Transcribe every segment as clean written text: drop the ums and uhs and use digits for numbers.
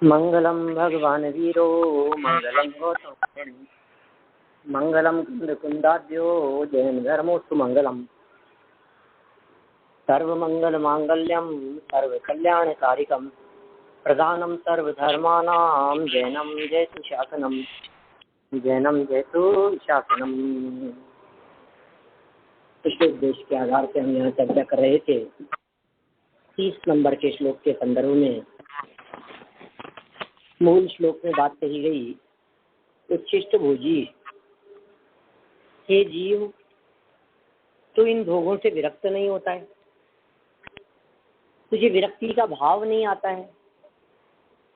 मंगलम भगवान वीरो मंगलम गौतम मंगलम कुंदाद्यो जैन धर्मोस्तु मंगलम सर्वमंगल मांगल्यम सर्व कल्याणकारिकम प्रधानम सर्वधर्मानां जैनम जयतु शासनम जैनम जयतु शासनम। पिछले उपदेश के आधार पर हम यहाँ चर्चा कर रहे थे 30 नंबर के श्लोक के संदर्भ में। मूल श्लोक में बात कही गई, उच्छिष्ट भोजी हे जीव, तू इन भोगों से विरक्त नहीं होता है, तुझे विरक्ति का भाव नहीं आता है,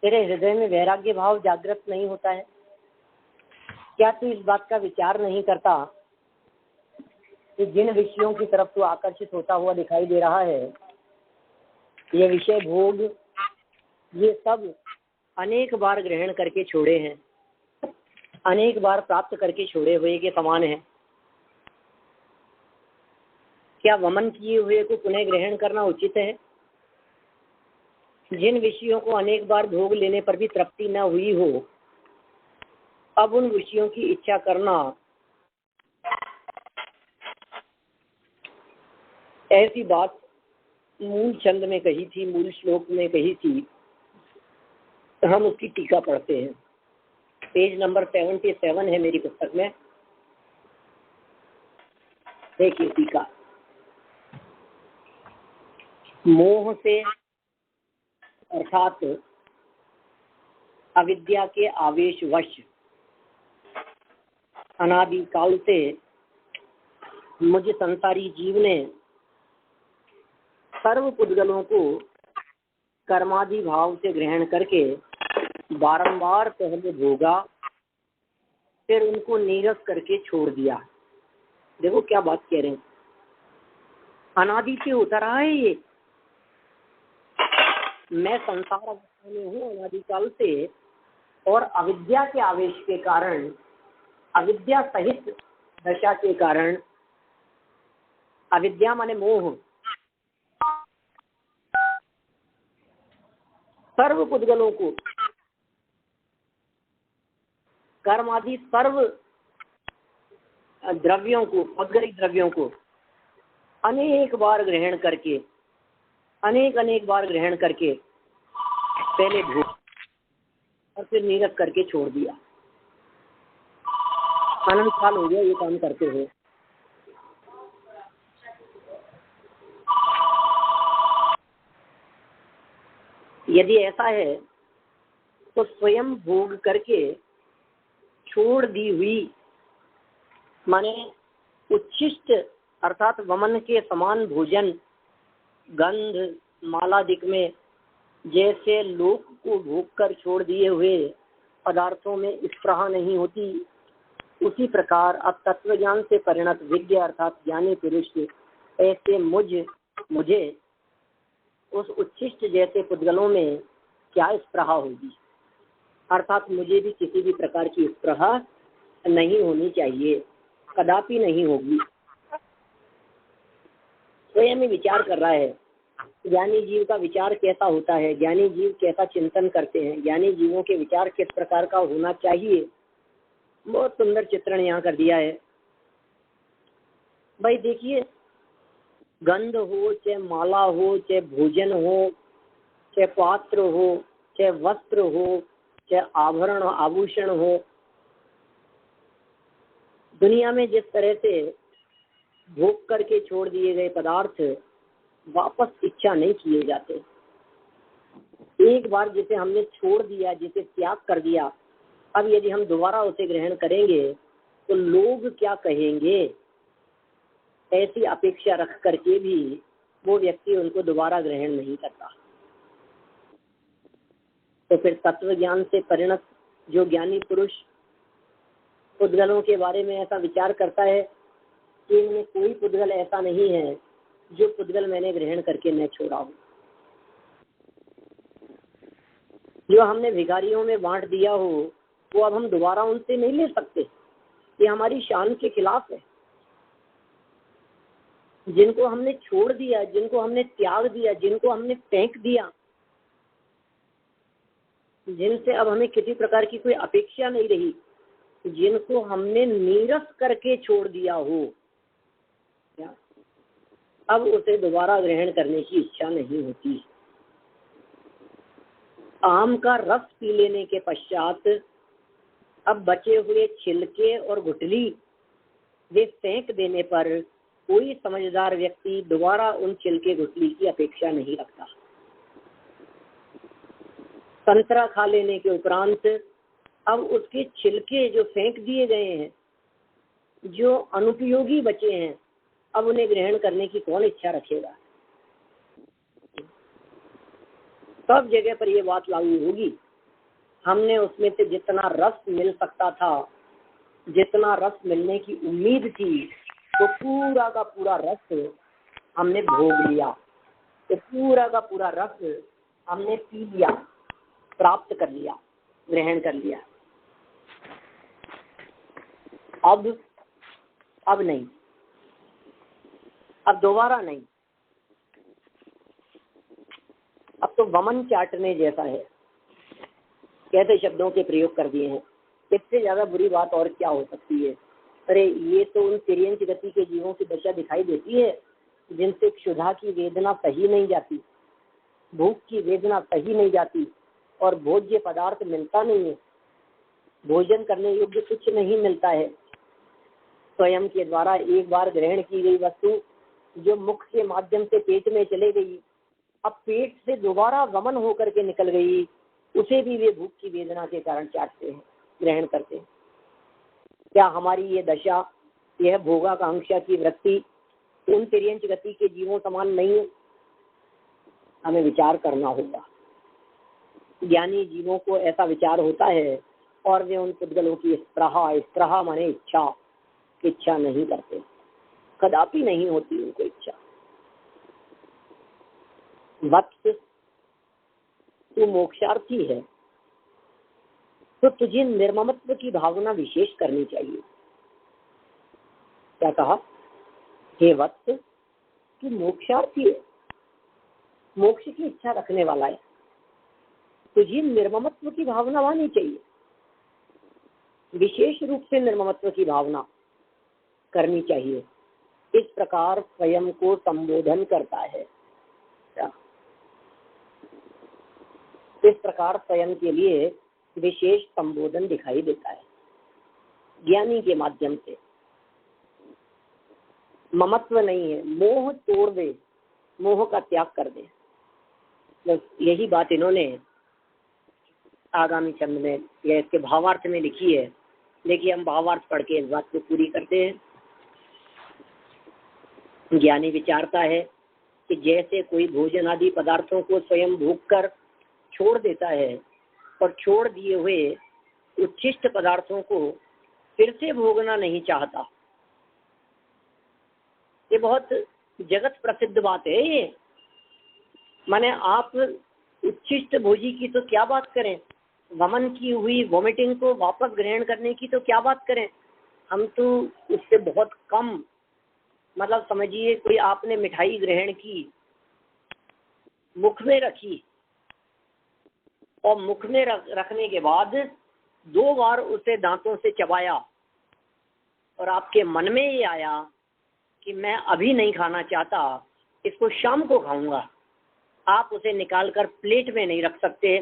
तेरे हृदय में वैराग्य भाव जागृत नहीं होता है। क्या तू इस बात का विचार नहीं करता कि जिन विषयों की तरफ तू आकर्षित होता हुआ दिखाई दे रहा है, ये विषय भोग, ये सब अनेक बार ग्रहण करके छोड़े हैं, अनेक बार प्राप्त करके छोड़े हुए के समान है। क्या वमन किए हुए को पुनः ग्रहण करना उचित है? जिन विषयों को अनेक बार भोग लेने पर भी तृप्ति न हुई हो, अब उन विषयों की इच्छा करना ऐसी बात मूल छंद में कही थी, मूल श्लोक में कही थी। हम उसकी टीका पढ़ते हैं। पेज नंबर 77 है मेरी पुस्तक में। देखिए टीका। मोह से अर्थात अविद्या के आवेशवश अनादि काल से मुझ संसारी जीव ने सर्व पुद्गलों को कर्मादि भाव से ग्रहण करके बारंबार पहले भोगा, फिर उनको नीरस करके छोड़ दिया। देखो क्या बात कह रहे हैं, अनादि से होता रहा है ये। मैं संसार अवस्था में हूँ अनादिकाल से, और अविद्या के आवेश के कारण, अविद्या सहित दशा के कारण, अविद्या माने मोह, सर्व पुद्गलों को, कर्म आदि सर्व द्रव्यों को, औद्गलिक द्रव्यों को अनेक बार ग्रहण करके, अनेक बार ग्रहण करके पहले भोग और फिर नीरस करके छोड़ दिया। अनंत साल हो गया ये काम करते हुए। यदि ऐसा है तो स्वयं भोग करके छोड़ दी हुई, माने उच्छिष्ट अर्थात वमन के समान भोजन, गंध मालादिक में जैसे लोक को भोग कर छोड़ दिए हुए पदार्थों में स्पृहा नहीं होती, उसी प्रकार अब तत्व ज्ञान से परिणत विज्ञ अर्थात ज्ञानी पुरुष ऐसे मुझे उस उच्छिष्ट जैसे पुद्गलों में क्या स्पृहा होगी, अर्थात मुझे भी किसी भी प्रकार की स्पृहा नहीं होनी चाहिए, कदापि नहीं होगी। स्वयं ही विचार कर रहा है। ज्ञानी जीव का विचार कैसा होता है, ज्ञानी जीव कैसा चिंतन करते हैं, ज्ञानी जीवों के विचार किस प्रकार का होना चाहिए, बहुत सुंदर चित्रण यहाँ कर दिया है। भाई देखिए, गंध हो, चाहे माला हो, चाहे भोजन हो, चाहे पात्र हो, चाहे वस्त्र हो, चाहे आभरण आभूषण हो, दुनिया में जिस तरह से भोग करके छोड़ दिए गए पदार्थ वापस इच्छा नहीं किए जाते। एक बार जिसे हमने छोड़ दिया, जिसे त्याग कर दिया, अब यदि हम दोबारा उसे ग्रहण करेंगे तो लोग क्या कहेंगे, ऐसी अपेक्षा रख करके भी वो व्यक्ति उनको दोबारा ग्रहण नहीं करता। तो फिर तत्व ज्ञान से परिणत जो ज्ञानी पुरुष पुद्गलों के बारे में ऐसा विचार करता है कि इनमें कोई पुद्गल ऐसा नहीं है जो पुद्गल मैंने ग्रहण करके न छोड़ा हो, जो हमने भिखारियों में बांट दिया हो वो अब हम दोबारा उनसे नहीं ले सकते, ये हमारी शान के खिलाफ है। जिनको हमने छोड़ दिया, जिनको हमने त्याग दिया, जिनको हमने फेंक दिया, जिनसे अब हमें किसी प्रकार की कोई अपेक्षा नहीं रही, जिनको हमने नीरस करके छोड़ दिया हो, क्या अब उसे दोबारा ग्रहण करने की इच्छा नहीं होती। आम का रस पी लेने के पश्चात अब बचे हुए छिलके और गुठली वे फेंक देने पर कोई समझदार व्यक्ति दोबारा उन छिलके गुठली की अपेक्षा नहीं रखता। संतरा खा लेने के उपरांत अब उसके छिलके जो फेंक दिए गए हैं, जो अनुपयोगी बचे हैं, अब उन्हें ग्रहण करने की कौन इच्छा रखेगा। सब जगह पर यह बात लागू होगी। हमने उसमें से जितना रस मिल सकता था, जितना रस मिलने की उम्मीद थी, तो पूरा का पूरा रस हमने भोग लिया, तो पूरा का पूरा रस हमने पी लिया, प्राप्त कर लिया, ग्रहण कर लिया। अब नहीं, अब दोबारा नहीं। अब तो वमन चाटने जैसा है, कैसे शब्दों के प्रयोग कर दिए हैं। इससे ज्यादा बुरी बात और क्या हो सकती है। अरे ये तो उन तिर्यंच गति के जीवों की दशा दिखाई देती है जिनसे क्षुधा की वेदना सही नहीं जाती, भूख की वेदना सही नहीं जाती, और भोज्य पदार्थ मिलता नहीं है, भोजन करने योग्य कुछ नहीं मिलता है। स्वयं के द्वारा एक बार ग्रहण की गई वस्तु जो मुख के माध्यम से पेट में चले गई, अब पेट से दोबारा गमन होकर के निकल गई, उसे भी वे भूख की वेदना के कारण चाटते हैं, ग्रहण करते हैं। क्या हमारी ये दशा, यह भोगाकांक्षा की वृत्ति उन तिर्यंच गति के जीवों समान नहीं है? हमें विचार करना होगा। ज्ञानी जीवों को ऐसा विचार होता है और वे उन पुद्गलों की स्पृहा माने इच्छा नहीं करते, कदापि नहीं होती उनको इच्छा। वत्स, तू मोक्षार्थी है तो तुझे निर्ममत्व की भावना विशेष करनी चाहिए। क्या कहा? हे वत्स, तू मोक्षार्थी है, मोक्ष की इच्छा रखने वाला है, तुझे निर्ममत्व की भावना होनी चाहिए, विशेष रूप से निर्ममत्व की भावना करनी चाहिए। इस प्रकार स्वयं को संबोधन करता है। इस प्रकार स्वयं के लिए विशेष संबोधन दिखाई देता है ज्ञानी के माध्यम से। ममत्व नहीं है, मोह तोड़ दे, मोह का त्याग कर दे। यही बात इन्होंने आगामी छंद में या इसके भावार्थ में लिखी है। देखिए, हम भावार्थ पढ़ के इस बात को पूरी करते हैं। ज्ञानी विचारता है कि जैसे कोई भोजन आदि पदार्थों को स्वयं भोग कर छोड़ देता है और छोड़ दिए हुए उच्छिष्ट पदार्थों को फिर से भोगना नहीं चाहता। ये बहुत जगत प्रसिद्ध बात है ये। माने आप उच्छिष्ट भोजी की तो क्या बात करें, वमन की हुई वोमिटिंग को वापस ग्रहण करने की तो क्या बात करें। हम तो उससे बहुत कम, मतलब समझिए कोई आपने मिठाई ग्रहण की, मुख में रखी और मुख में रखने के बाद 2 बार उसे दांतों से चबाया और आपके मन में ये आया कि मैं अभी नहीं खाना चाहता, इसको शाम को खाऊंगा। आप उसे निकालकर प्लेट में नहीं रख सकते,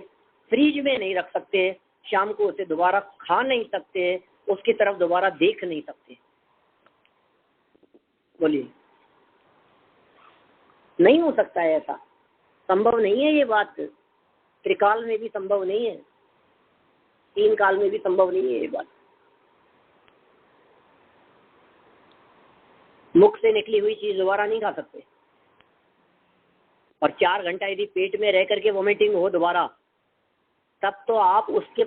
फ्रिज में नहीं रख सकते, शाम को उसे दोबारा खा नहीं सकते, उसकी तरफ दोबारा देख नहीं सकते। बोलिए, नहीं हो सकता है, ऐसा संभव नहीं है। ये बात त्रिकाल में भी संभव नहीं है, 3 काल में भी संभव नहीं है ये बात। मुख से निकली हुई चीज दोबारा नहीं खा सकते, और 4 घंटा यदि पेट में रह करके वोमिटिंग हो दोबारा, तब तो आप उसके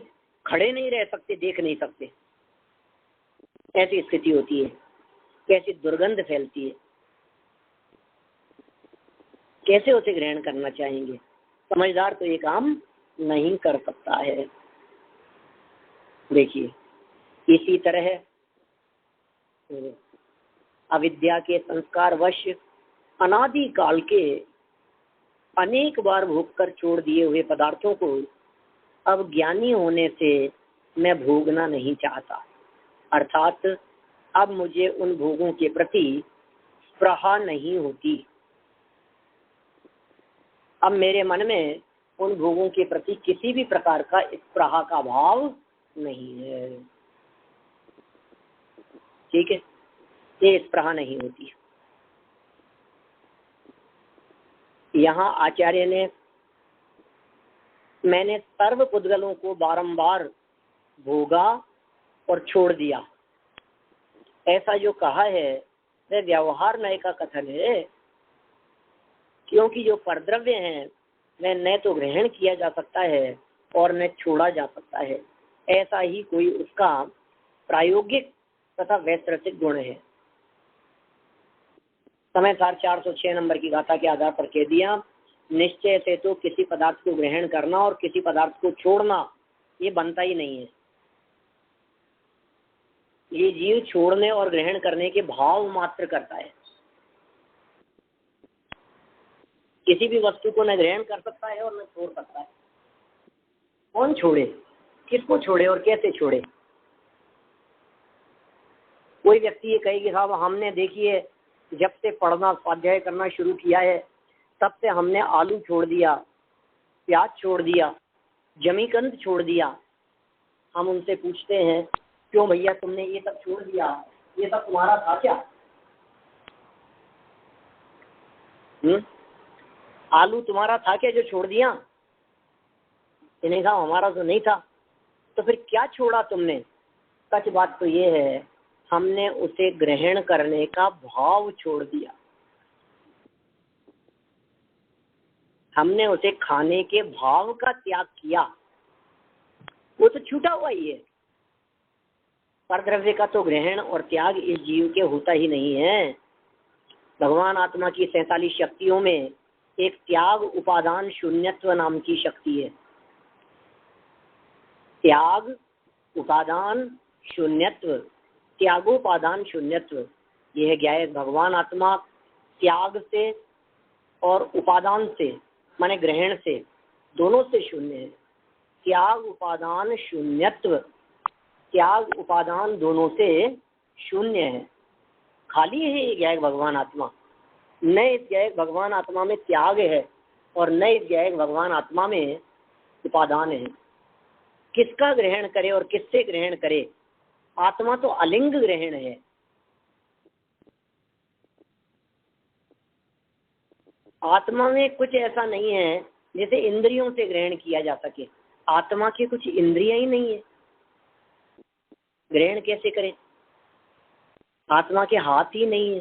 खड़े नहीं रह सकते, देख नहीं सकते। ऐसी स्थिति होती है, कैसी दुर्गंध फैलती है, कैसे उसे ग्रहण करना चाहेंगे। समझदार तो ये काम नहीं कर सकता है। देखिए, इसी तरह अविद्या के संस्कार वश अनादि काल के अनेक बार भोग कर छोड़ दिए हुए पदार्थों को अब ज्ञानी होने से मैं भोगना नहीं चाहता, अर्थात अब मुझे उन भोगों के प्रति स्पृहा नहीं होती। अब मेरे मन में उन भोगों के प्रति किसी भी प्रकार का स्पृहा का भाव नहीं है। ठीक है, ये स्पृहा नहीं होती। यहाँ आचार्य ने मैंने सर्व पुद्गलों को बारंबार भोगा और छोड़ दिया, ऐसा जो कहा है वह व्यवहार नय का कथन है, क्योंकि जो परद्रव्य हैं वह न तो ग्रहण किया जा सकता है और न छोड़ा जा सकता है। ऐसा ही कोई उसका प्रायोगिक तथा वैस्तृतिक गुण है। समय सार 406 नंबर की गाथा के आधार पर कह दिया, निश्चय से तो किसी पदार्थ को ग्रहण करना और किसी पदार्थ को छोड़ना ये बनता ही नहीं है। ये जीव छोड़ने और ग्रहण करने के भाव मात्र करता है। किसी भी वस्तु को न ग्रहण कर सकता है और न छोड़ सकता है। कौन छोड़े, किसको छोड़े और कैसे छोड़े? कोई व्यक्ति ये कहेगी साहब हमने देखिए जब से पढ़ना स्वाध्याय करना शुरू किया है तब से हमने आलू छोड़ दिया, प्याज छोड़ दिया, जमीकंद छोड़ दिया। हम उनसे पूछते हैं क्यों भैया तुमने ये सब छोड़ दिया, ये सब तुम्हारा था क्या? आलू तुम्हारा था क्या जो छोड़ दिया? नहीं साहब हमारा तो नहीं था। तो फिर क्या छोड़ा तुमने? सच बात तो ये है हमने उसे ग्रहण करने का भाव छोड़ दिया, हमने उसे खाने के भाव का त्याग किया। वो तो छूटा हुआ ही है। परद्रव्य का तो ग्रहण और त्याग इस जीव के होता ही नहीं है। भगवान आत्मा की 47 शक्तियों में एक त्याग उपादान शून्यत्व नाम की शक्ति है। त्याग उपादान शून्यत्व, त्यागोपादान शून्यत्व, यह है ज्ञायक भगवान आत्मा त्याग से और उपादान से माने ग्रहण से दोनों से शून्य है। त्याग उपादान शून्यत्व, त्याग उपादान दोनों से शून्य है, खाली है ये ज्ञायक भगवान आत्मा। न इस ज्ञायक भगवान आत्मा में त्याग है और न इस ज्ञायक भगवान आत्मा में उपादान है। किसका ग्रहण करे और किससे ग्रहण करे? आत्मा तो अलिंग ग्रहण है। आत्मा में कुछ ऐसा नहीं है जैसे इंद्रियों से ग्रहण किया जा सके। आत्मा की कुछ इंद्रियां ही नहीं है, ग्रहण कैसे करे? आत्मा के हाथ ही नहीं है,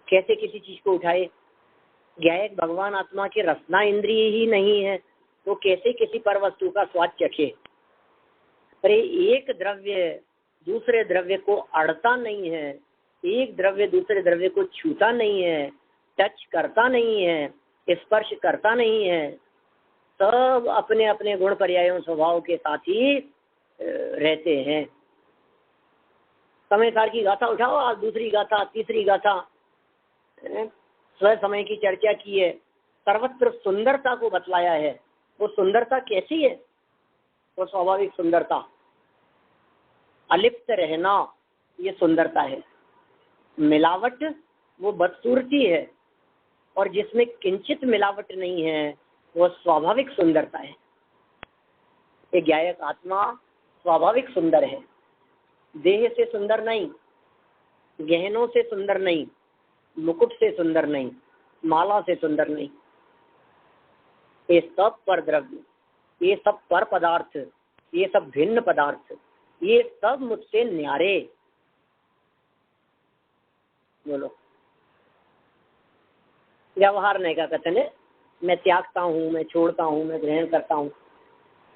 कैसे किसी चीज को उठाए? ज्ञायक भगवान आत्मा के रसना इंद्रिय ही नहीं है तो कैसे किसी पर वस्तु का स्वाद चखे? अरे एक द्रव्य दूसरे द्रव्य को अड़ता नहीं है, एक द्रव्य दूसरे द्रव्य को छूता नहीं है, टच करता नहीं है, स्पर्श करता नहीं है, सब अपने अपने गुण पर्यायों स्वभाव के साथ ही रहते हैं। समय सार की गाथा उठाओ, आज दूसरी गाथा तीसरी गाथा स्व समय की चर्चा की है, सर्वत्र सुंदरता को बतलाया है। वो सुंदरता कैसी है? वो स्वाभाविक सुंदरता, अलिप्त रहना ये सुंदरता है। मिलावट वो बदसूरती है और जिसमें किंचित मिलावट नहीं है वो स्वाभाविक सुंदरता है। ये ज्ञायक आत्मा स्वाभाविक सुंदर है, देह से सुंदर नहीं, गहनों से सुंदर नहीं, मुकुट से सुंदर नहीं, माला से सुंदर नहीं। ये सब पर द्रव्य, ये सब पर पदार्थ, ये सब भिन्न पदार्थ, ये सब मुझसे न्यारे। बोलो, व्यवहार नहीं का कथन है। मैं त्यागता हूँ, मैं छोड़ता हूँ, मैं ग्रहण करता हूँ,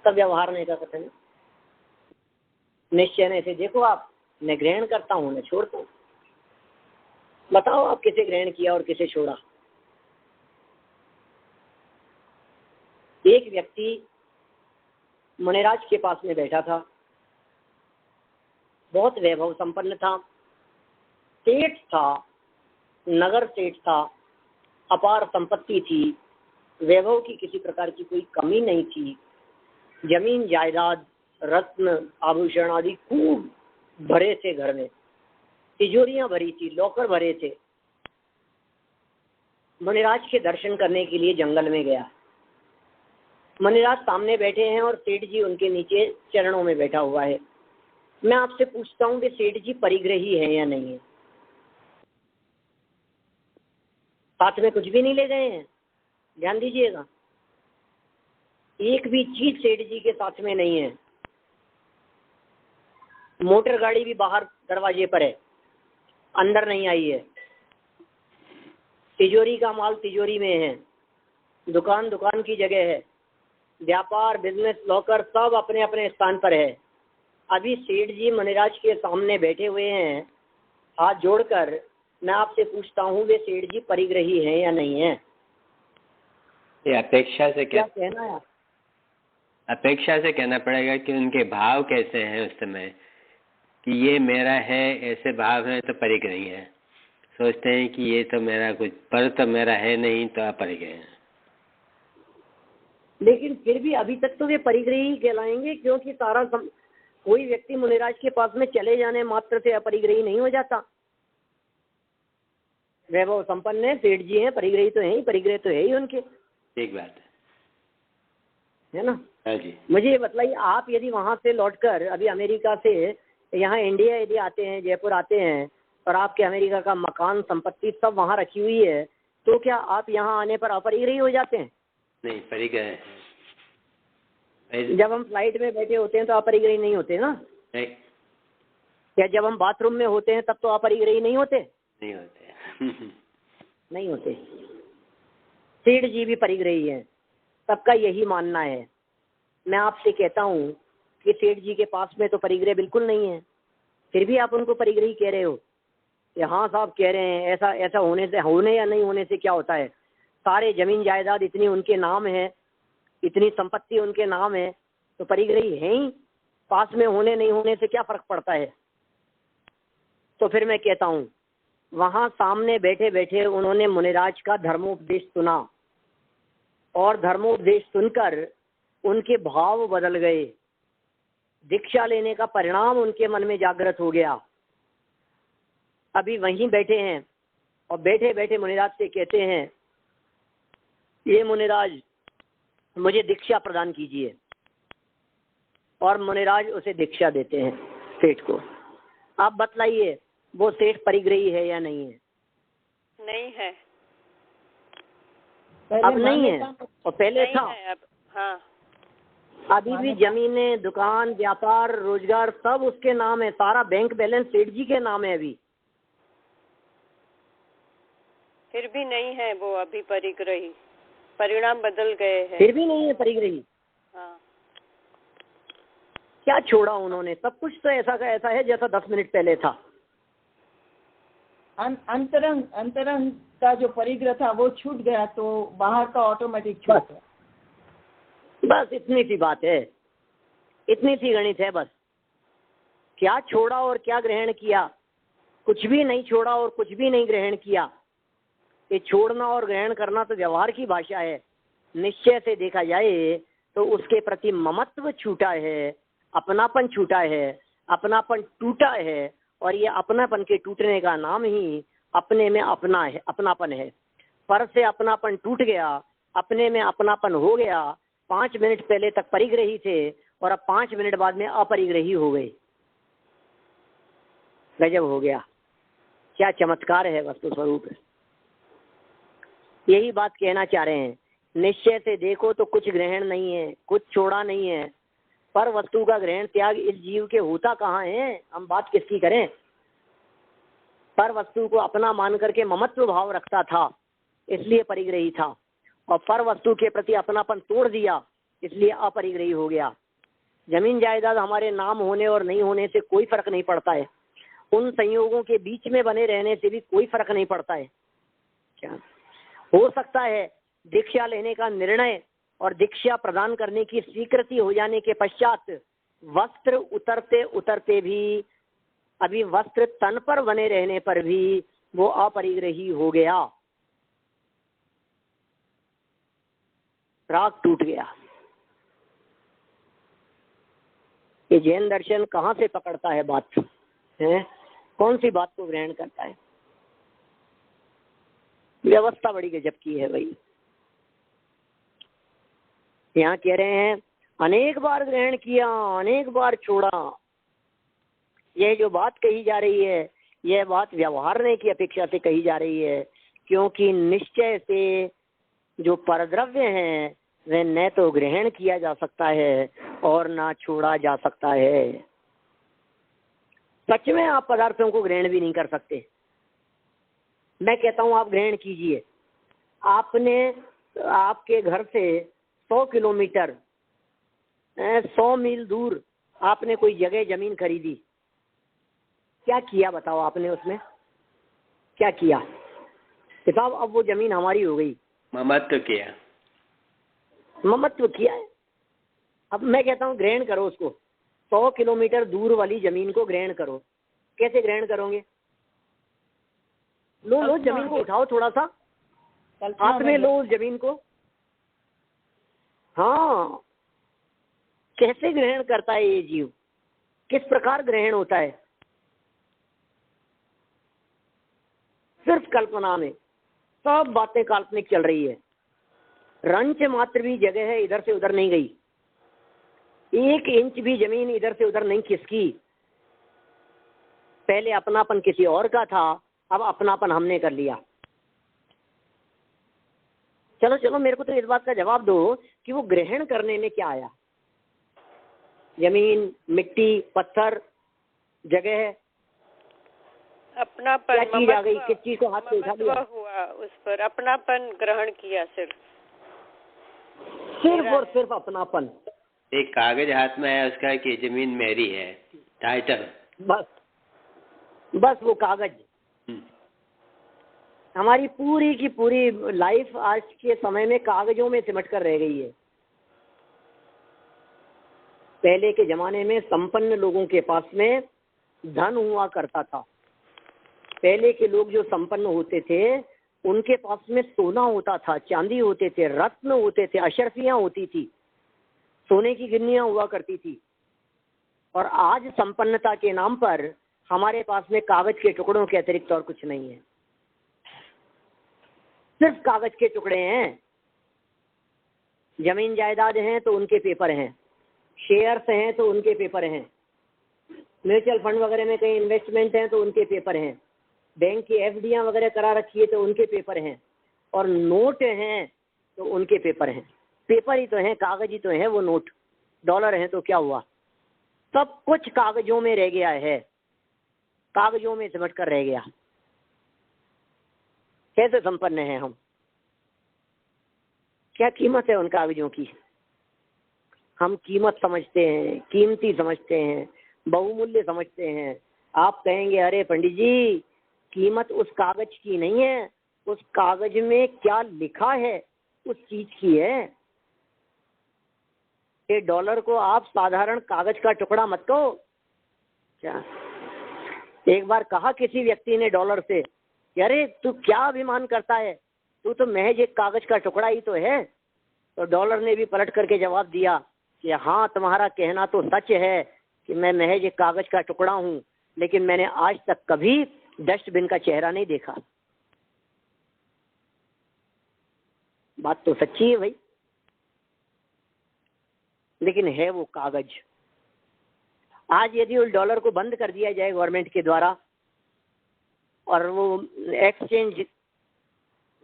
सब व्यवहार नहीं का कथन है। निश्चय नहीं से देखो आप, मैं ग्रहण करता हूँ, मैं छोड़ता हूँ। बताओ आप किसे ग्रहण किया और किसे छोड़ा? एक व्यक्ति मुनिराज के पास में बैठा था, बहुत वैभव संपन्न था, सेठ था, नगर सेठ था, अपार संपत्ति थी, वैभव की किसी प्रकार की कोई कमी नहीं थी। जमीन जायदाद रत्न आभूषण आदि खूब भरे थे घर में, तिजोरियां भरी थी, लॉकर भरे थे। मुनिराज के दर्शन करने के लिए जंगल में गया। मुनिराज सामने बैठे हैं और सेठ जी उनके नीचे चरणों में बैठा हुआ है। मैं आपसे पूछता हूँ कि सेठ जी परिग्रही है या नहीं है? साथ में कुछ भी नहीं ले गए हैं, ध्यान दीजिएगा, एक भी चीज सेठ जी के साथ में नहीं है। मोटर गाड़ी भी बाहर दरवाजे पर है, अंदर नहीं आई है। तिजोरी का माल तिजोरी में है, दुकान दुकान की जगह है, व्यापार बिजनेस लॉकर सब अपने अपने स्थान पर है। अभी सेठ जी मुनिराज के सामने बैठे हुए हैं हाथ जोड़कर। मैं आपसे पूछता हूँ वे सेठ जी परिग्रही हैं या नहीं है? ये अपेक्षा से क्या कहना है? अपेक्षा से कहना पड़ेगा कि उनके भाव कैसे हैं उस समय, कि ये मेरा है ऐसे भाव है तो परिग्रही है। सोचते हैं कि ये तो मेरा कुछ पर तो मेरा है नहीं तो अपरिग्रही है। लेकिन फिर भी अभी तक तो वे परिग्रही कहलाएंगे, क्योंकि कोई व्यक्ति मुनिराज के पास में चले जाने मात्र से अपरिग्रही नहीं हो जाता। वैभव संपन्न है, सेठ जी हैं, परिग्रही तो है ही, परिग्रह तो है ही उनके। ठीक बात है ना? हाँ जी। मुझे ये बताइए, आप यदि वहां से लौटकर अभी अमेरिका से यहाँ इंडिया यदि आते हैं, जयपुर आते हैं, और आपके अमेरिका का मकान संपत्ति सब वहाँ रखी हुई है, तो क्या आप यहाँ आने पर अपरिग्रही हो जाते हैं? नहीं, परिग्रह। जब हम फ्लाइट में बैठे होते हैं तो अपरिग्रही नहीं होते ना? नहीं। क्या जब हम बाथरूम में होते हैं तब तो अपरिग्रही नहीं होते? नहीं होते। नहीं होते। सेठ जी भी परिग्रही हैं, सबका यही मानना है। मैं आपसे कहता हूँ कि सेठ जी के पास में तो परिग्रह बिल्कुल नहीं है, फिर भी आप उनको परिग्रही कह रहे हो। कि हाँ साहब कह रहे हैं, ऐसा ऐसा होने या नहीं होने से क्या होता है? सारे जमीन जायदाद इतनी उनके नाम है, इतनी संपत्ति उनके नाम है, तो परिग्रही है ही। पास में होने नहीं होने से क्या फर्क पड़ता है? तो फिर मैं कहता हूँ, वहां सामने बैठे बैठे उन्होंने मुनिराज का धर्मोपदेश सुना, और धर्मोपदेश सुनकर उनके भाव बदल गए। दीक्षा लेने का परिणाम उनके मन में जागृत हो गया। अभी वहीं बैठे हैं और बैठे बैठे मुनिराज से कहते हैं, ये मुनिराज मुझे दीक्षा प्रदान कीजिए। और मुनिराज उसे दीक्षा देते हैं सेठ को। आप बतलाइए, वो सेठ परिग्रही है या नहीं है? नहीं है। अब नहीं है और पहले नहीं था। है अब। हाँ, अभी भी जमीनें, दुकान, व्यापार, रोजगार सब उसके नाम है। सारा बैंक बैलेंस सेठ जी के नाम है अभी। फिर भी नहीं है वो अभी परिग्रही, परिणाम बदल गए हैं। फिर भी नहीं है परिग्रही। हाँ। क्या छोड़ा उन्होंने? सब कुछ तो ऐसा का ऐसा है जैसा 10 मिनट पहले था। अंतरंग का जो परिग्रह था वो छूट गया, तो बाहर का ऑटोमेटिक छूट गया। बस इतनी सी बात है, इतनी सी गणित है बस। क्या छोड़ा और क्या ग्रहण किया? कुछ भी नहीं छोड़ा और कुछ भी नहीं ग्रहण किया। ये छोड़ना और ग्रहण करना तो व्यवहार की भाषा है। निश्चय से देखा जाए तो उसके प्रति ममत्व छूटा है, अपनापन छूटा है, अपनापन टूटा है। और ये अपनापन के टूटने का नाम ही अपने में अपना है, अपनापन है। पर से अपनापन टूट गया, अपने में अपनापन हो गया। 5 मिनट पहले तक परिग्रही थे और अब 5 मिनट बाद में अपरिग्रही हो गए। गजब हो गया। क्या चमत्कार है वस्तु स्वरूप। यही बात कहना चाह रहे हैं। निश्चय से देखो तो कुछ ग्रहण नहीं है, कुछ छोड़ा नहीं है। पर वस्तु का ग्रहण त्याग इस जीव के होता कहाँ है? हम बात किसकी करें? पर वस्तु को अपना मान करके ममत्व भाव रखता था, इसलिए परिग्रही था। और पर वस्तु के प्रति अपनापन तोड़ दिया, इसलिए अपरिग्रही हो गया। जमीन जायदाद हमारे नाम होने और नहीं होने से कोई फर्क नहीं पड़ता है। उन संयोगों के बीच में बने रहने से भी कोई फर्क नहीं पड़ता है। क्या हो सकता है? दीक्षा लेने का निर्णय और दीक्षा प्रदान करने की स्वीकृति हो जाने के पश्चात वस्त्र उतरते उतरते भी, अभी वस्त्र तन पर बने रहने पर भी वो अपरिग्रही हो गया। राग टूट गया। जैन दर्शन कहाँ से पकड़ता है बात है, कौन सी बात को ग्रहण करता है? व्यवस्था बड़ी गजब की है भाई। यहाँ कह रहे हैं अनेक बार ग्रहण किया, अनेक बार छोड़ा। यह जो बात कही जा रही है, यह बात व्यवहारने की अपेक्षा से कही जा रही है, क्योंकि निश्चय से जो परद्रव्य हैं वह न तो ग्रहण किया जा सकता है और ना छोड़ा जा सकता है। सच में आप पदार्थों को ग्रहण भी नहीं कर सकते। मैं कहता हूं आप ग्रहण कीजिए। आपने आपके घर से 100 किलोमीटर 100 मील दूर आपने कोई जगह जमीन खरीदी, क्या किया बताओ आपने? उसमें क्या किया किताब? अब वो जमीन हमारी हो गई, ममत्व किया, ममत्व किया है। अब मैं कहता हूँ ग्रहण करो उसको, 100 किलोमीटर दूर वाली जमीन को ग्रहण करो। कैसे ग्रहण करोगे? लो जमीन को उठाओ, थोड़ा सा हाथ में लो उस जमीन को। हाँ, कैसे ग्रहण करता है ये जीव? किस प्रकार ग्रहण होता है? सिर्फ कल्पना में सब बातें काल्पनिक चल रही है। रंच मात्र भी जगह है इधर से उधर नहीं गई, 1 इंच भी जमीन इधर से उधर नहीं खिसकी। पहले अपनापन किसी और का था, अब अपनापन हमने कर लिया। चलो मेरे को तो इस बात का जवाब दो कि वो ग्रहण करने में क्या आया? जमीन, मिट्टी, पत्थर, जगह, अपनापन, क्या चीज आ गई? किस चीज को हाथ से उठा लिया? हुआ उस पर, अपनापन ग्रहण किया, सिर्फ और सिर्फ अपनापन। एक कागज हाथ में आया उसका कि जमीन मेरी है, टाइटल। बस वो कागज। हमारी पूरी की पूरी लाइफ आज के समय में कागजों में सिमट कर रह गई है। पहले के जमाने में संपन्न लोगों के पास में धन हुआ करता था। पहले के लोग जो संपन्न होते थे उनके पास में सोना होता था, चांदी होते थे, रत्न होते थे, अशर्फियां होती थी, सोने की गिन्नियां हुआ करती थी। और आज संपन्नता के नाम पर हमारे पास में कागज के टुकड़ों के अतिरिक्त और कुछ नहीं है, सिर्फ कागज के टुकड़े हैं। जमीन जायदाद हैं तो उनके पेपर हैं, शेयर्स हैं तो उनके पेपर हैं, म्यूचुअल फंड वगैरह में कहीं इन्वेस्टमेंट हैं तो उनके पेपर हैं, बैंक की एफडीआं वगैरह करा रखी है तो उनके पेपर हैं, और नोट हैं तो उनके पेपर हैं। पेपर ही तो हैं, कागज ही तो हैं वो नोट। डॉलर हैं तो क्या हुआ? सब कुछ कागजों में रह गया है, कागजों में सिमट कर रह गया। कैसे संपन्न हैं हम? क्या कीमत है उन कागजों की? हम कीमत समझते हैं, कीमती समझते हैं, बहुमूल्य समझते हैं। आप कहेंगे अरे पंडित जी, कीमत उस कागज की नहीं है, उस कागज में क्या लिखा है उस चीज की है। ये डॉलर को आप साधारण कागज का टुकड़ा मत कहो। क्या एक बार कहा किसी व्यक्ति ने डॉलर से, अरे तू क्या अभिमान करता है, तू तो महज एक कागज का टुकड़ा ही तो है। तो डॉलर ने भी पलट करके जवाब दिया कि हाँ, तुम्हारा कहना तो सच है कि मैं महज एक कागज का टुकड़ा हूँ, लेकिन मैंने आज तक कभी डस्टबिन का चेहरा नहीं देखा। बात तो सच्ची है भाई, लेकिन है वो कागज। आज यदि उस डॉलर को बंद कर दिया जाए गवर्नमेंट के द्वारा और वो एक्सचेंज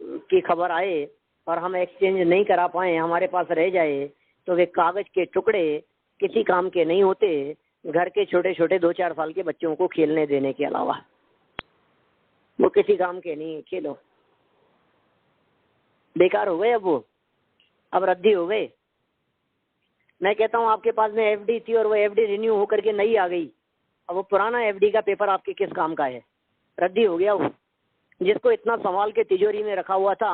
की खबर आए और हम एक्सचेंज नहीं करा पाए, हमारे पास रह जाए, तो वे कागज के टुकड़े किसी काम के नहीं होते, घर के छोटे छोटे 2-4 साल के बच्चों को खेलने देने के अलावा। वो किसी काम के नहीं है, खेलो, बेकार हो गए। अब वो अब रद्दी हो गए। मैं कहता हूँ आपके पास में एफडी थी और वो एफडी रिन्यू होकर के नई आ गई, अब वो पुराना एफडी का पेपर आपके किस काम का है? रद्दी हो गया वो। जिसको इतना संभाल के तिजोरी में रखा हुआ था,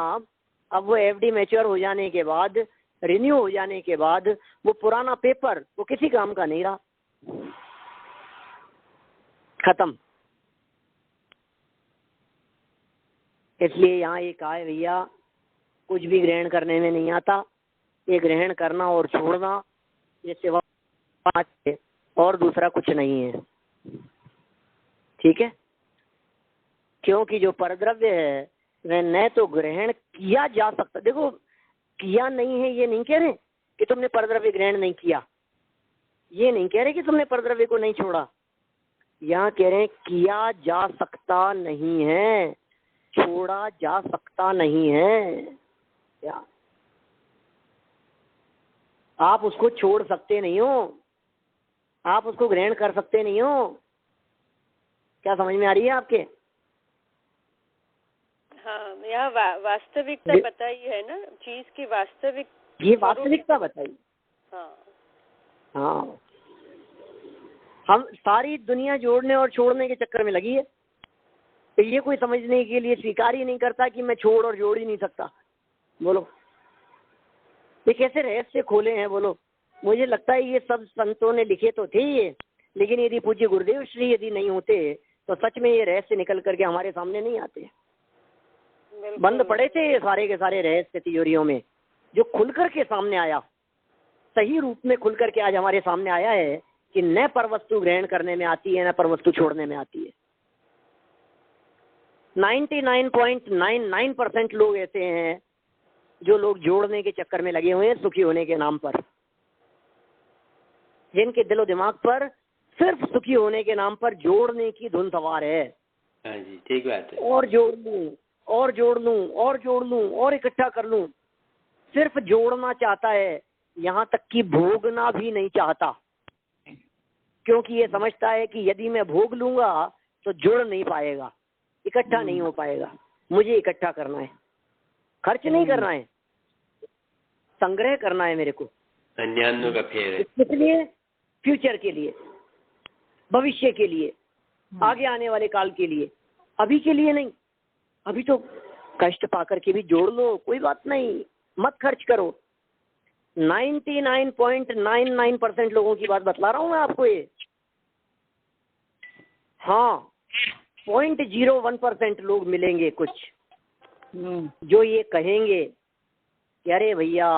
अब वो एफडी मैच्योर हो जाने के बाद, रिन्यू हो जाने के बाद, वो पुराना पेपर वो किसी काम का नहीं रहा, खत्म। इसलिए यहाँ ये कहा है भैया, कुछ भी ग्रहण करने में नहीं आता। ये ग्रहण करना और छोड़ना ये सेवा है, और दूसरा कुछ नहीं है। ठीक है, क्योंकि जो परद्रव्य है वह न तो ग्रहण किया जा सकता, देखो किया नहीं है ये नहीं कह रहे कि तुमने परद्रव्य ग्रहण नहीं किया, ये नहीं कह रहे कि तुमने परद्रव्य को नहीं छोड़ा, यहाँ कह रहे हैं किया जा सकता नहीं है, छोड़ा जा सकता नहीं है। क्या आप उसको छोड़ सकते नहीं हो, आप उसको ग्रहण कर सकते नहीं हो। क्या समझ में आ रही है आपके? हाँ, यहाँ वास्तविकता बताई है ना, चीज की वास्तविक, ये वास्तविकता बताई। हाँ हाँ, हम सारी दुनिया जोड़ने और छोड़ने के चक्कर में लगी है, तो ये कोई समझने के लिए स्वीकार ही नहीं करता कि मैं छोड़ और जोड़ ही नहीं सकता। बोलो ये कैसे रहस्य खोले हैं? बोलो, मुझे लगता है ये सब संतों ने लिखे तो थे ये, लेकिन यदि पूज्य गुरुदेव श्री यदि नहीं होते तो सच में ये रहस्य निकल करके हमारे सामने नहीं आते। बंद पड़े थे ये सारे के सारे रहस्य तिजोरियों में, जो खुल करके सामने आया, सही रूप में खुल करके आज हमारे सामने आया है कि न पर वस्तु ग्रहण करने में आती है, न पर वस्तु छोड़ने में आती है। 99.99% लोग ऐसे हैं जो लोग जोड़ने के चक्कर में लगे हुए हैं सुखी होने के नाम पर, जिनके दिलो दिमाग पर सिर्फ सुखी होने के नाम पर जोड़ने की धुन सवार है। हाँ जी, ठीक बात है। और जोड़ लूं और जोड़ लूं और जोड़ लूं और इकट्ठा कर लूं, सिर्फ जोड़ना चाहता है, यहाँ तक कि भोगना भी नहीं चाहता, क्योंकि ये समझता है कि यदि मैं भोग लूंगा तो जुड़ नहीं पाएगा, इकट्ठा नहीं हो पाएगा। मुझे इकट्ठा करना है, खर्च नहीं करना है, संग्रह करना है मेरे को। अन्यान्यों का फेर है। किस लिए? फ्यूचर के लिए, भविष्य के लिए, आगे आने वाले काल के लिए, अभी के लिए नहीं। अभी तो कष्ट पाकर के भी जोड़ लो, कोई बात नहीं, मत खर्च करो। 99.99% लोगों की बात बतला रहा हूं मैं आपको ये। हाँ, 0.01% लोग मिलेंगे कुछ जो ये कहेंगे कि अरे भैया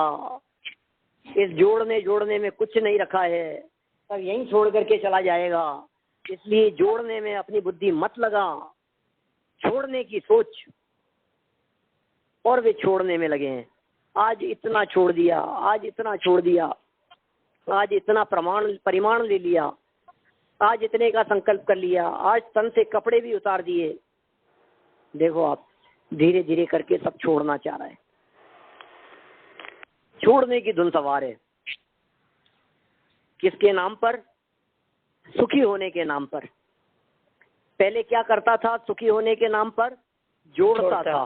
इस जोड़ने में कुछ नहीं रखा है, सब यहीं छोड़ करके चला जाएगा, इसलिए जोड़ने में अपनी बुद्धि मत लगा, छोड़ने की सोच। और वे छोड़ने में लगे हैं। आज इतना छोड़ दिया, आज इतना छोड़ दिया, आज इतना परिमाण ले लिया, आज इतने का संकल्प कर लिया, आज तन से कपड़े भी उतार दिए। देखो आप, धीरे धीरे करके सब छोड़ना चाह रहा है, छोड़ने की धुन सवार है। किसके नाम पर? सुखी होने के नाम पर। पहले क्या करता था? सुखी होने के नाम पर जोड़ता था।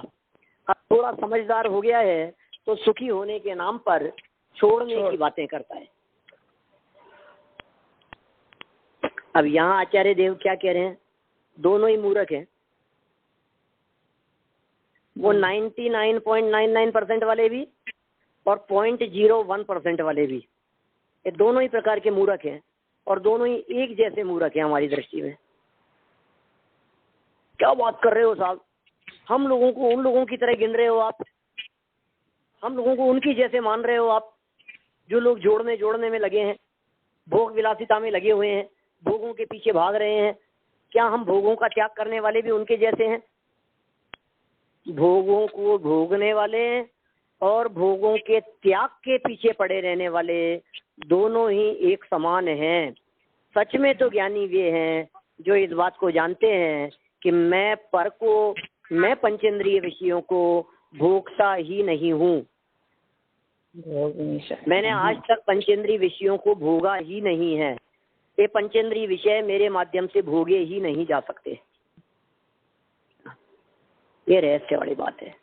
अब थोड़ा समझदार हो गया है तो सुखी होने के नाम पर छोड़ने की बातें करता है। अब यहाँ आचार्य देव क्या कह रहे हैं? दोनों ही मूर्ख हैं। वो 99.99% वाले भी और 0.01% वाले भी, ये दोनों ही प्रकार के मूर्ख हैं और दोनों ही एक जैसे मूर्ख हैं हमारी दृष्टि में। क्या बात कर रहे हो साहब? हम लोगों को उन लोगों की तरह गिन रहे हो आप, हम लोगों को उनकी जैसे मान रहे हो आप, जो लोग जोड़ने में लगे हैं, भोग विलासिता में लगे हुए हैं, भोगों के पीछे भाग रहे हैं। क्या हम भोगों का त्याग करने वाले भी उनके जैसे हैं? भोगों को भोगने वाले और भोगों के त्याग के पीछे पड़े रहने वाले दोनों ही एक समान हैं। सच में तो ज्ञानी वे हैं जो इस बात को जानते हैं कि मैं पंचेंद्रिय विषयों को भोगता ही नहीं हूँ। मैंने आज तक पंचेंद्रिय विषयों को भोगा ही नहीं है। ये पंचेंद्रिय विषय मेरे माध्यम से भोगे ही नहीं जा सकते। ये रहस्य वाली बात है,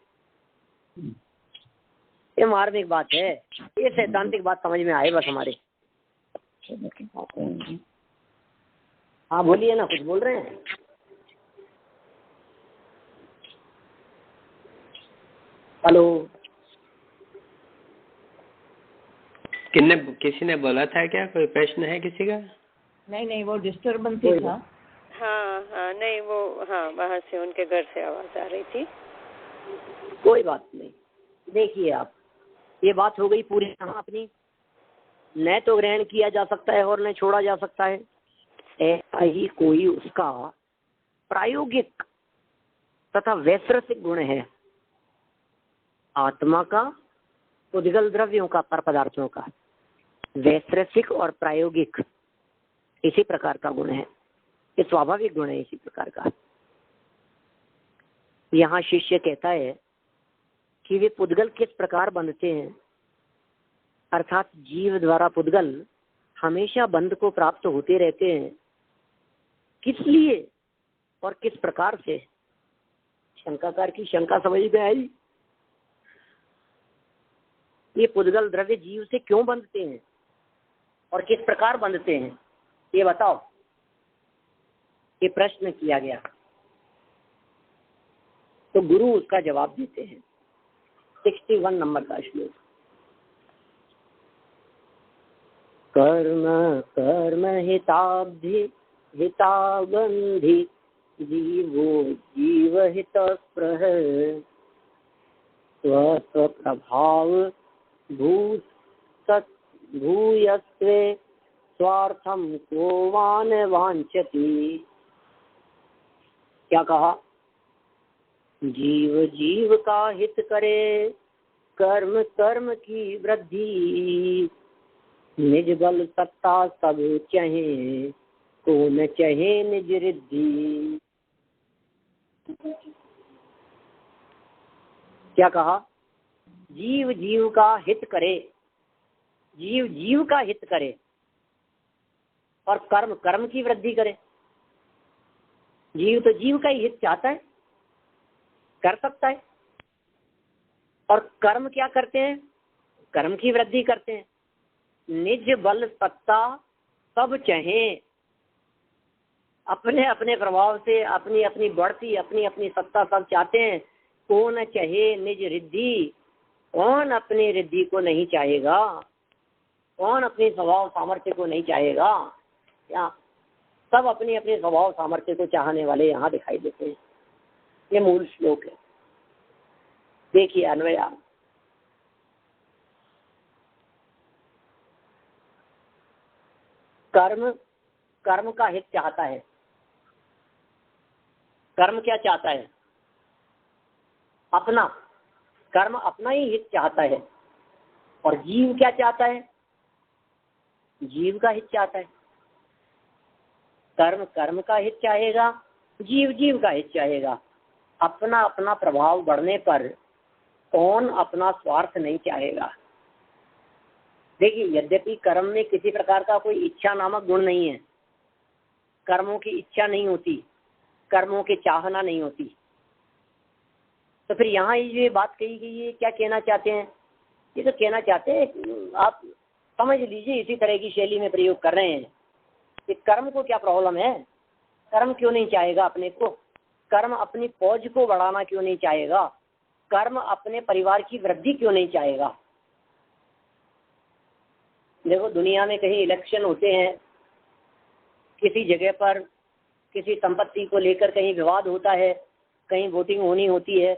ये मार्मिक बात है, ये सैद्धांतिक बात समझ में आए बस हमारे। हाँ बोलिए ना, कुछ बोल रहे हैं? हेलो, किसी ने बोला था क्या? कोई प्रश्न है किसी का? नहीं, वो डिस्टर्बेंस ही था। हाँ, नहीं वो, हाँ वहाँ से उनके घर से आवाज आ रही थी। कोई बात नहीं। देखिए आप, ये बात हो गई पूरी यहाँ अपनी। न तो ग्रहण किया जा सकता है और न छोड़ा जा सकता है। ऐसा ही कोई उसका प्रायोगिक तथा वैश्रसिक गुण है। आत्मा का, उद्गल द्रव्यों का, पर पदार्थों का वैश्रसिक और प्रायोगिक इसी प्रकार का गुण है। ये स्वाभाविक गुण है इसी प्रकार का। यहाँ शिष्य कहता है कि वे पुद्गल किस प्रकार बंधते हैं, अर्थात जीव द्वारा पुद्गल हमेशा बंध को प्राप्त होते रहते हैं। किस लिए और किस प्रकार से? शंकाकार की शंका समझ में आई। ये पुद्गल द्रव्य जीव से क्यों बंधते हैं और किस प्रकार बंधते हैं, ये बताओ। ये प्रश्न किया गया तो गुरु उसका जवाब देते हैं। 61 नंबर का श्लोक। कर्म कर्म हिताब्धि हिताबंधि जीवो जीव हित स्पृह स्वप्रभाव भूत भूयस्वे स्वार्थम को वान वांछति। क्या कहा? जीव जीव का हित करे, कर्म कर्म की वृद्धि, निज बल सत्ता सब चहे, को न चहे निज रिद्धि। क्या कहा? जीव जीव का हित करे, जीव जीव का हित करे और कर्म कर्म की वृद्धि करे। जीव तो जीव का ही हित चाहता है, कर सकता है। और कर्म क्या करते हैं? कर्म की वृद्धि करते हैं। निज बल सत्ता सब चाहे, अपने अपने प्रभाव से अपनी अपनी बढ़ती अपनी अपनी सत्ता सब चाहते हैं। कौन चाहे निज रिद्धि, कौन अपनी रिद्धि को नहीं चाहेगा, कौन अपनी स्वभाव सामर्थ्य को नहीं चाहेगा? क्या सब अपनी अपनी स्वभाव सामर्थ्य को चाहने वाले यहाँ दिखाई देते हैं। ये मूल श्लोक है। देखिए अन्वय। कर्म कर्म का हित चाहता है। कर्म क्या चाहता है? अपना। कर्म अपना ही हित चाहता है। और जीव क्या चाहता है? जीव का हित चाहता है। कर्म कर्म का हित चाहेगा, जीव जीव का हित चाहेगा। अपना अपना प्रभाव बढ़ने पर कौन अपना स्वार्थ नहीं चाहेगा? देखिए, यद्यपि कर्म में किसी प्रकार का कोई इच्छा नामक गुण नहीं है, कर्मों की इच्छा नहीं होती, कर्मों की चाहना नहीं होती, तो फिर यहाँ ये बात कही गई है, क्या कहना चाहते हैं? ये तो कहना चाहते हैं, आप समझ लीजिए, इसी तरह की शैली में प्रयोग कर रहे हैं कि कर्म को क्या प्रॉब्लम है, कर्म क्यों नहीं चाहेगा अपने को, कर्म अपनी फौज को बढ़ाना क्यों नहीं चाहेगा, कर्म अपने परिवार की वृद्धि क्यों नहीं चाहेगा। देखो, दुनिया में कहीं इलेक्शन होते हैं, किसी जगह पर किसी संपत्ति को लेकर कहीं विवाद होता है, कहीं वोटिंग होनी होती है,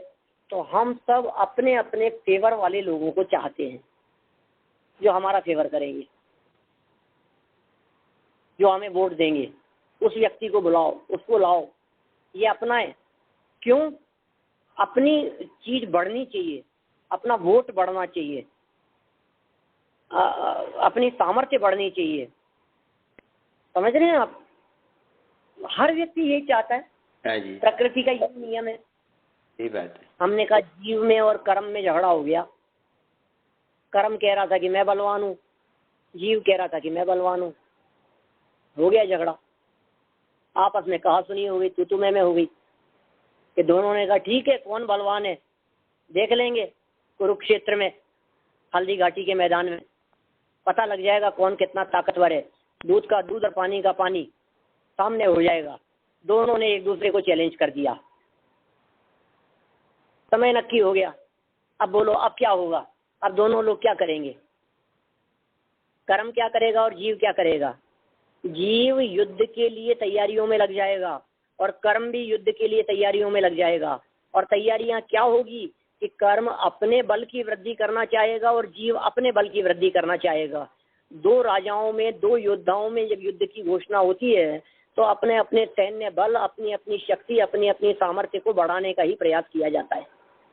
तो हम सब अपने अपने फेवर वाले लोगों को चाहते हैं, जो हमारा फेवर करेंगे, जो हमें वोट देंगे। उस व्यक्ति को बुलाओ, उसको लाओ, ये अपना है। क्यों? अपनी चीज बढ़नी चाहिए, अपना वोट बढ़ना चाहिए, अपनी सामर्थ्य बढ़नी चाहिए। समझ रहे हैं आप? हर व्यक्ति यही चाहता है। हाँ जी, प्रकृति का यही नियम है। सही बात है। हमने कहा जीव में और कर्म में झगड़ा हो गया। कर्म कह रहा था कि मैं बलवान हूँ, जीव कह रहा था कि मैं बलवान हूँ। हो गया झगड़ा, आपस में कहा सुनी हो गई, तू मैं हो गई। कि दोनों ने कहा ठीक है, कौन बलवान है देख लेंगे, कुरुक्षेत्र में हल्दी घाटी के मैदान में पता लग जाएगा कौन कितना ताकतवर है। दूध का दूध और पानी का पानी सामने हो जाएगा। दोनों ने एक दूसरे को चैलेंज कर दिया। समय नक्की हो गया। अब बोलो, अब क्या होगा? अब दोनों लोग क्या करेंगे? कर्म क्या करेगा और जीव क्या करेगा? जीव युद्ध के लिए तैयारियों में लग जाएगा और कर्म भी युद्ध के लिए तैयारियों में लग जाएगा। और तैयारियां क्या होगी कि कर्म अपने बल की वृद्धि करना चाहेगा और जीव अपने बल की वृद्धि करना चाहेगा। दो राजाओं में, दो योद्धाओं में जब युद्ध की घोषणा होती है तो अपने अपने सैन्य बल, अपनी अपनी शक्ति, अपनी अपनी सामर्थ्य को बढ़ाने का ही प्रयास किया जाता है।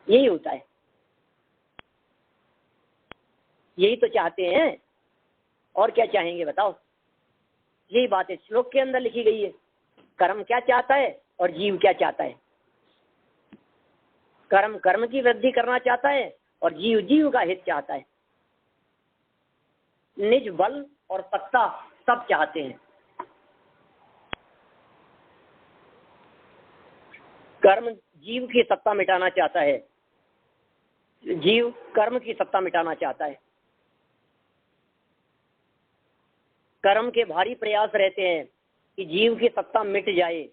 यही होता है, यही तो चाहते हैं। और क्या चाहेंगे बताओ? यही बात है श्लोक के अंदर लिखी गई है। कर्म क्या चाहता है और जीव क्या चाहता है? कर्म कर्म की वृद्धि करना चाहता है और जीव जीव का हित चाहता है। निज बल और सत्ता सब चाहते हैं। कर्म जीव की सत्ता मिटाना चाहता है, जीव कर्म की सत्ता मिटाना चाहता है। कर्म के भारी प्रयास रहते हैं कि जीव की सत्ता मिट जाए,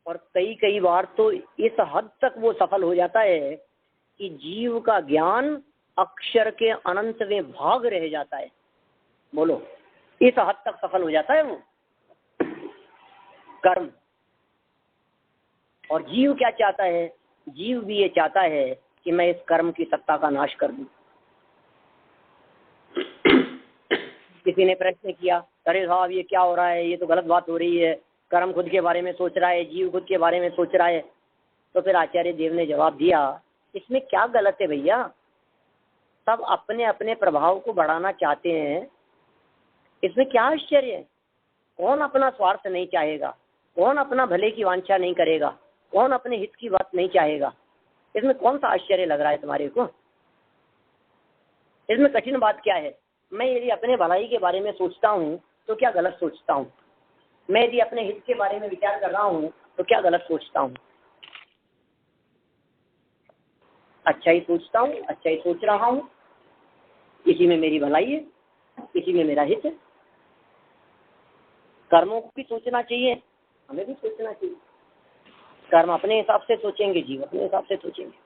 और कई कई बार तो इस हद तक वो सफल हो जाता है कि जीव का ज्ञान अक्षर के अनंतवें भाग रह जाता है। बोलो, इस हद तक सफल हो जाता है वो कर्म। और जीव क्या चाहता है? जीव भी ये चाहता है कि मैं इस कर्म की सत्ता का नाश कर दूं। किसी ने प्रश्न किया, अरे साहब ये क्या हो रहा है, ये तो गलत बात हो रही है, कर्म खुद के बारे में सोच रहा है, जीव खुद के बारे में सोच रहा है। तो फिर आचार्य देव ने जवाब दिया, इसमें क्या गलत है भैया? सब अपने अपने प्रभाव को बढ़ाना चाहते हैं, इसमें क्या आश्चर्य है? कौन अपना स्वार्थ नहीं चाहेगा? कौन अपना भले की वांछा नहीं करेगा? कौन अपने हित की बात नहीं चाहेगा? इसमें कौन सा आश्चर्य लग रहा है तुम्हारे को? इसमें कठिन बात क्या है? मैं यदि अपने भलाई के बारे में सोचता हूँ तो क्या गलत सोचता हूँ? मैं यदि अपने हित के बारे में विचार कर रहा हूँ तो क्या गलत सोचता हूँ? अच्छा ही सोचता हूँ, अच्छा ही सोच रहा हूँ। इसी में मेरी भलाई है, इसी में मेरा हित है। कर्मों को भी सोचना चाहिए, हमें भी सोचना चाहिए। कर्म अपने हिसाब से सोचेंगे, जीव अपने हिसाब से सोचेंगे।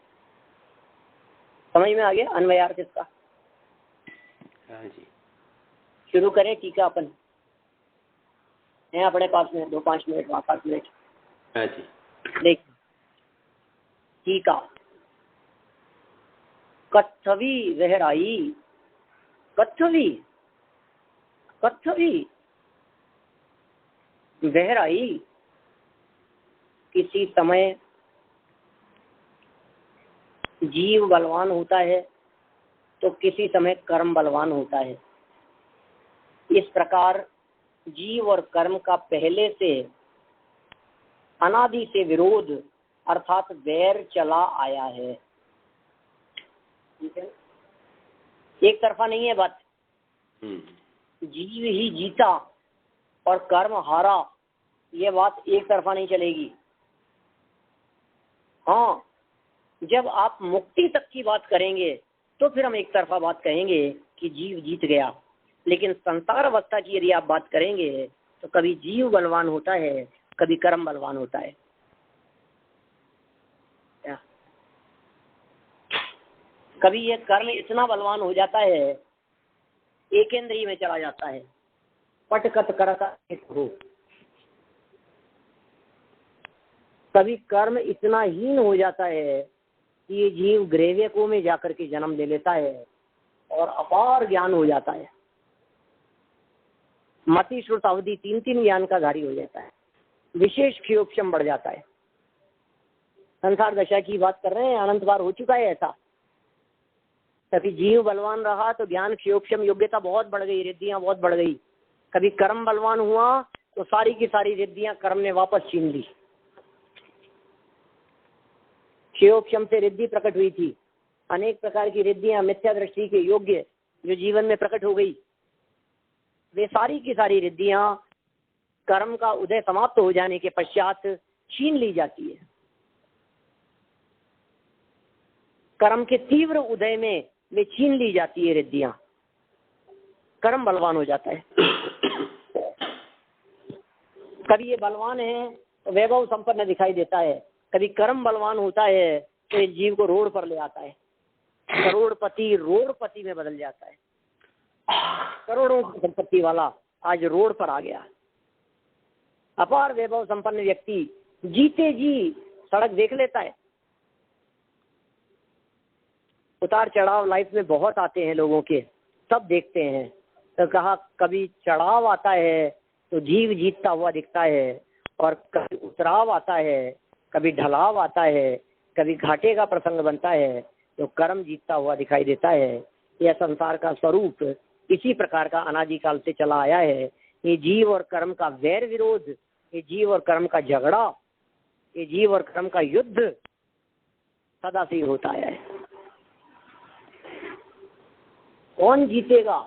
समझ में आ गया अन्वयार्थ इसका? हाँ जी। शुरू करें टीका अपन है अपने पास में 2-5 मिनट 5 मिनट। हाँ जी। देख टीका। कत्थवी गहराई, कत्थवी कत्थवी गहराई किसी समय जीव बलवान होता है तो किसी समय कर्म बलवान होता है। इस प्रकार जीव और कर्म का पहले से अनादि से विरोध अर्थात वैर चला आया है। ठीक है, एक तरफा नहीं है बात। जीव ही जीता और कर्म हारा, ये बात एक तरफा नहीं चलेगी। हाँ, जब आप मुक्ति तक की बात करेंगे तो फिर हम एक तरफा बात कहेंगे कि जीव जीत गया। लेकिन संसार अवस्था की यदि आप बात करेंगे तो कभी जीव बलवान होता है, कभी कर्म बलवान होता है। कभी ये कर्म इतना बलवान हो जाता है, एकेंद्रीय में चला जाता है, पटकत करता हो। कभी कर्म इतना हीन हो जाता है कि ये जीव ग्रेवेको में जाकर के जन्म ले लेता है और अपार ज्ञान हो जाता है। मति श्रुत अवधि 3 ज्ञान का धारी हो जाता है, विशेष क्षयोक्षम बढ़ जाता है। संसार दशा की बात कर रहे हैं, अनंत बार हो चुका है ऐसा। कभी जीव बलवान रहा तो ज्ञान क्षयोक्षम योग्यता बहुत बढ़ गई, रिद्धियां बहुत बढ़ गई। कभी कर्म बलवान हुआ तो सारी की सारी रिद्धियां कर्म ने वापस छीन ली। क्षयोक्षम से रिद्धि प्रकट हुई थी, अनेक प्रकार की रिद्धियां मिथ्या दृष्टि के योग्य जो जीवन में प्रकट हो गई, वे सारी की सारी रिद्धियां कर्म का उदय समाप्त हो जाने के पश्चात छीन ली जाती है। कर्म के तीव्र उदय में वे छीन ली जाती है रिद्धियां, कर्म बलवान हो जाता है। कभी ये बलवान है तो वैभव संपन्न दिखाई देता है, कभी कर्म बलवान होता है तो इस जीव को रोड पर ले आता है, करोड़पति रोडपति में बदल जाता है। करोड़ों की संपत्ति वाला आज रोड पर आ गया। अपार वैभव संपन्न व्यक्ति जीते जी सड़क देख लेता है। उतार चढ़ाव लाइफ में बहुत आते हैं लोगों के, सब देखते हैं। तो कहा कभी चढ़ाव आता है तो जीव जीतता हुआ दिखता है, और कभी उतराव आता है, कभी ढलाव आता है, कभी घाटे का प्रसंग बनता है तो कर्म जीतता हुआ दिखाई देता है। यह संसार का स्वरूप इसी प्रकार का अनादिकाल से चला आया है। ये जीव और कर्म का वैर विरोध, ये जीव और कर्म का झगड़ा, ये जीव और कर्म का युद्ध सदा से होता आया है। कौन जीतेगा?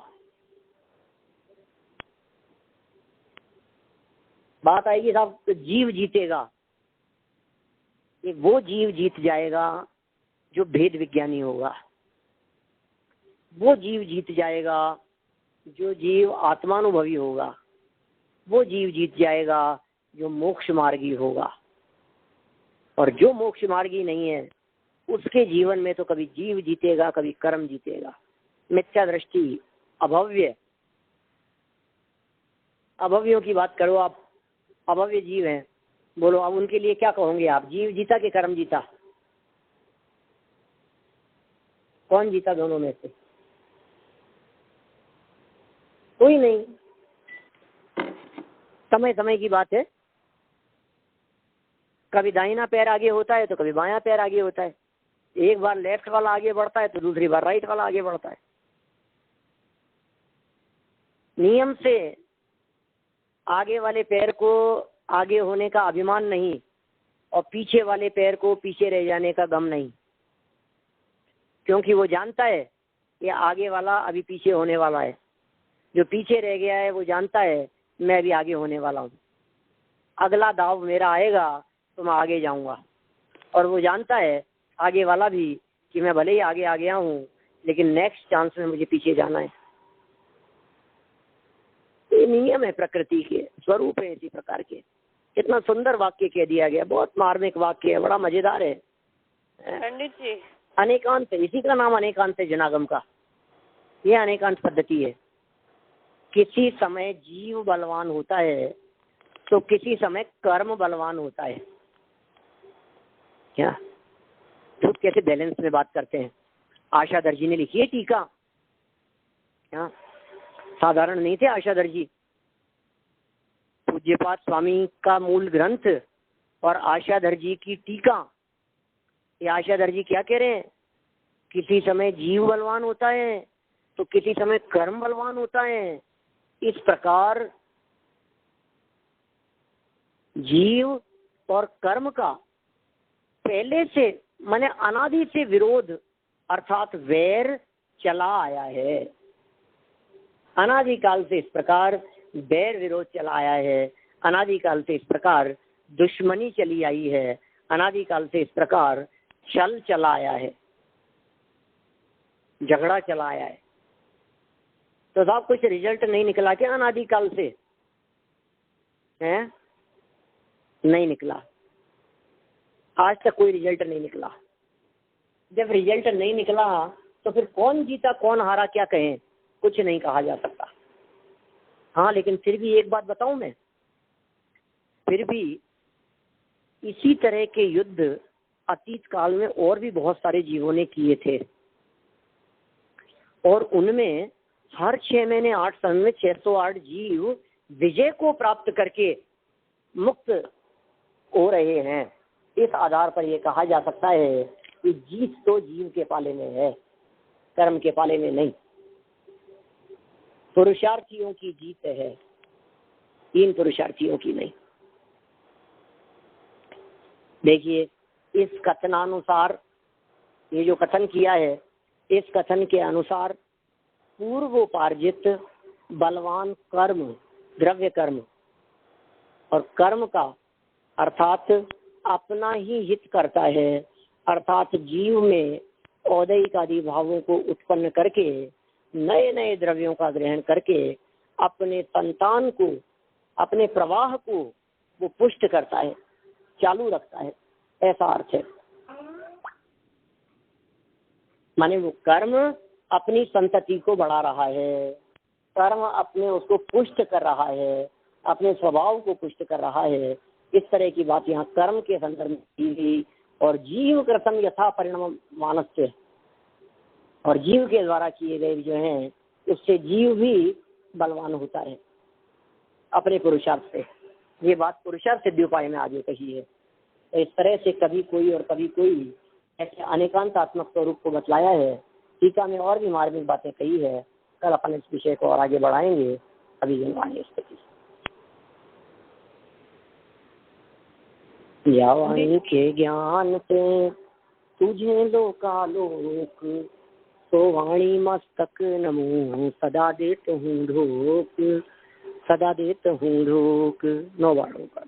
बात आएगी साहब तो जीव जीतेगा। ये वो जीव जीत जाएगा जो भेद विज्ञानी होगा, वो जीव जीत जाएगा जो जीव आत्मानुभवी होगा, वो जीव जीत जाएगा जो मोक्ष मार्गी होगा। और जो मोक्ष मार्गी नहीं है उसके जीवन में तो कभी जीव जीतेगा, कभी कर्म जीतेगा। मिथ्या दृष्टि, अभव्य, अभव्यों की बात करो आप, अभव्य जीव हैं, बोलो अब उनके लिए क्या कहोगे आप? जीव जीता कि कर्म जीता? कौन जीता दोनों में से? कोई नहीं। समय समय की बात है, कभी दाहिना पैर आगे होता है तो कभी बायां पैर आगे होता है। एक बार लेफ्ट वाला आगे बढ़ता है तो दूसरी बार राइट वाला आगे बढ़ता है। नियम से आगे वाले पैर को आगे होने का अभिमान नहीं, और पीछे वाले पैर को पीछे रह जाने का गम नहीं, क्योंकि वो जानता है कि आगे वाला अभी पीछे होने वाला है। जो पीछे रह गया है वो जानता है मैं भी आगे होने वाला हूँ, अगला दाव मेरा आएगा तो मैं आगे जाऊंगा। और वो जानता है आगे वाला भी कि मैं भले ही आगे आ गया हूँ लेकिन नेक्स्ट चांस में मुझे पीछे जाना है। ये नियम है प्रकृति के, स्वरूप है इसी प्रकार के। कितना सुंदर वाक्य कह दिया गया, बहुत मार्मिक वाक्य है, बड़ा मजेदार है। पंडित जी, अनेकांत, इसी का नाम अनेकांत है जनागम का। यह अनेकांत पद्धति है। किसी समय जीव बलवान होता है तो किसी समय कर्म बलवान होता है। क्या तो कैसे बैलेंस में बात करते हैं। आशा दर्जी ने लिखी है टीका, क्या साधारण नहीं थे आशा दर्जी। पूज्यपाद स्वामी का मूल ग्रंथ और आशा दर्जी की टीका। ये आशा दर्जी क्या कह रहे हैं? किसी समय जीव बलवान होता है तो किसी समय कर्म बलवान होता है। इस प्रकार जीव और कर्म का पहले से माने अनादि से विरोध अर्थात वैर चला आया है। अनादिकाल से इस प्रकार वैर विरोध चला आया है। अनादिकाल से इस प्रकार दुश्मनी चली आई है। अनादिकाल से इस प्रकार छल चला आया है, झगड़ा चला आया है। तो साहब कुछ रिजल्ट नहीं निकला क्या अनादिकाल से? हैं? नहीं निकला, आज तक कोई रिजल्ट नहीं निकला। जब रिजल्ट नहीं निकला तो फिर कौन जीता कौन हारा क्या कहें? कुछ नहीं कहा जा सकता। हाँ, लेकिन फिर भी एक बात बताऊं मैं, फिर भी इसी तरह के युद्ध अतीत काल में और भी बहुत सारे जीवों ने किए थे, और उनमें हर 6 महीने 8 साल में 608 जीव विजय को प्राप्त करके मुक्त हो रहे हैं। इस आधार पर यह कहा जा सकता है कि जीत तो जीव के पाले में है, कर्म के पाले में नहीं। पुरुषार्थियों की जीत है, इन पुरुषार्थियों की नहीं। देखिए, इस कथनानुसार, ये जो कथन किया है, इस कथन के अनुसार पूर्वोपार्जित बलवान कर्म, द्रव्य कर्म और कर्म का अर्थात अपना ही हित करता है, अर्थात जीव में औदैहिक आदि भावों को उत्पन्न करके नए नए द्रव्यों का ग्रहण करके अपने संतान को, अपने प्रवाह को वो पुष्ट करता है, चालू रखता है, ऐसा अर्थ है। माने वो कर्म अपनी संतति को बढ़ा रहा है, कर्म अपने उसको पुष्ट कर रहा है, अपने स्वभाव को पुष्ट कर रहा है। इस तरह की बात यहाँ कर्म के संदर्भ में की गई। और जीव कृतम यथा परिणाम मानस्य, और जीव के द्वारा किए गए जो हैं उससे जीव भी बलवान होता है अपने पुरुषार्थ से। ये बात पुरुषार्थ सिद्धि उपाय में आगे कही है। तो इस तरह से कभी कोई और कभी कोई ऐसे अनेकांतात्मक स्वरूप को बतलाया है। टीका में और भी मार्मिक बातें कही है। कल अपन इस विषय को और आगे बढ़ाएंगे। अभी जनवाणी स्थिति यावाणी के ज्ञान से तुझे लोकालोक तो वाणी मस्तक नमो सदा देत हूँ ढोक सदा देत हूँ ढोक। 9 बारों का